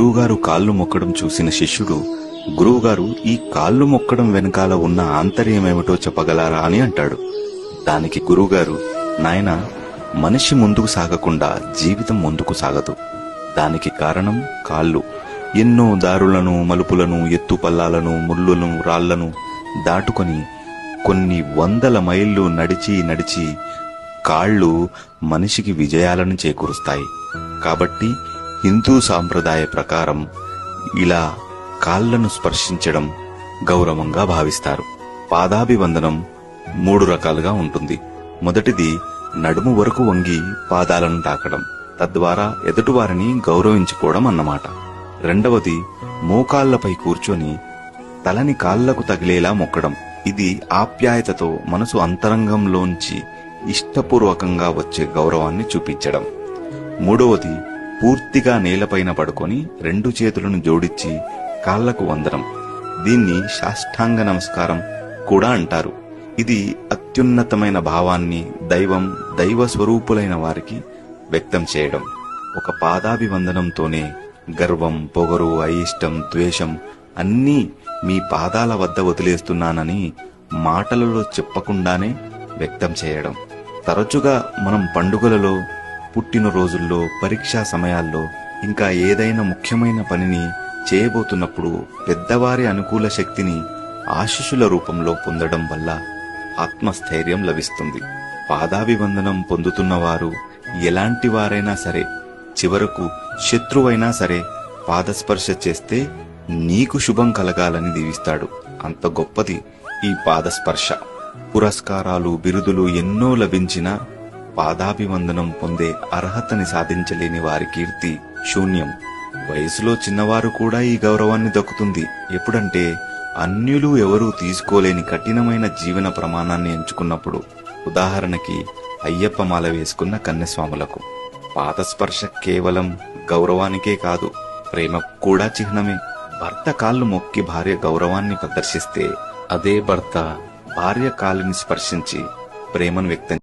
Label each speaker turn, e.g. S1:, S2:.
S1: గురువుగారు కాళ్ళు మొక్కడం చూసిన శిష్యుడు, గురువుగారు, ఈ కాళ్ళు మొక్కడం వెనకాల ఉన్న ఆంతర్యమేమిటో చెప్పగలరా అని అంటాడు. దానికి గురువుగారు, నాయనా, మనిషి ముందుకు సాగకుండా జీవితం ముందుకు సాగదు. దానికి కారణం కాళ్ళు. ఎన్నో దారులను, మలుపులను, ఎత్తుపల్లాలను, ముళ్ళను, రాళ్లను దాటుకొని కొన్ని వందల మైళ్ళు నడిచి నడిచి కాళ్ళు మనిషికి విజయాలను చేకూరుస్తాయి. కాబట్టి హిందూ సాంప్రదాయ ప్రకారం ఇలా కాళ్లను స్పర్శించడం గౌరవంగా భావిస్తారు. పాదాభివందనం 3 రకాలుగా ఉంటుంది. మొదటిది నడుము వరకు వంగి పాదాలను తాకడం, తద్వారా ఎదుటివారిని గౌరవించుకోవడం అన్నమాట. రెండవది మోకాళ్లపై కూర్చొని తలని కాళ్లకు తగిలేలా మొక్కడం. ఇది ఆప్యాయతతో మనసు అంతరంగంలోంచి ఇష్టపూర్వకంగా వచ్చే గౌరవాన్ని చూపించడం. మూడవది పూర్తిగా నేలపైన పడుకొని 2 చేతులను జోడించి కాళ్లకు వందనం. దీన్ని సాష్టాంగ నమస్కారం కూడా అంటారు. ఇది అత్యున్నతమైన భావాన్ని, దైవ స్వరూపులైన వారికి వ్యక్తం చేయడం. ఒక పాదాభివందనంతోనే గర్వం, పొగరు, అయిష్టం, ద్వేషం అన్నీ మీ పాదాల వద్ద వదిలేస్తున్నానని మాటలలో చెప్పకుండానే వ్యక్తం చేయడం. తరచుగా మనం పండుగలలో, పుట్టినరోజుల్లో, పరీక్షా సమయాల్లో, ఇంకా ఏదైనా ముఖ్యమైన పనిని చేయబోతున్నప్పుడు పెద్దవారి అనుకూల శక్తిని ఆశీస్సుల రూపంలో పొందడం వల్ల ఆత్మస్థైర్యం లభిస్తుంది. పాదాభివందనం పొందుతున్నవారు ఎలాంటి వారైనా సరే, చివరకు శత్రువైనా సరే పాదస్పర్శ చేస్తే నీకు శుభం కలగాలని దీవిస్తాడు. అంత గొప్పది ఈ పాదస్పర్శ. పురస్కారాలు, బిరుదులు ఎన్నో లభించినా పాదాభివందనం పొందే అర్హతని సాధించలేని వారి కీర్తి శూన్యం. వయసులో చిన్నవారు కూడా ఈ గౌరవాన్ని దక్కుతుంది. ఎప్పుడంటే అన్యులు ఎవరూ తీసుకోలేని కఠినమైన జీవన ప్రమాణాన్ని ఎంచుకున్నప్పుడు. ఉదాహరణకి అయ్యప్ప మాల వేసుకున్న కన్యస్వాములకు పాదస్పర్శ కేవలం గౌరవానికే కాదు, ప్రేమకు కూడా చిహ్నమే. భర్త కాళ్ళు మొక్కి భార్య గౌరవాన్ని ప్రదర్శిస్తే, అదే భర్త భార్య కాళ్ళని స్పర్శించి ప్రేమను వ్యక్తం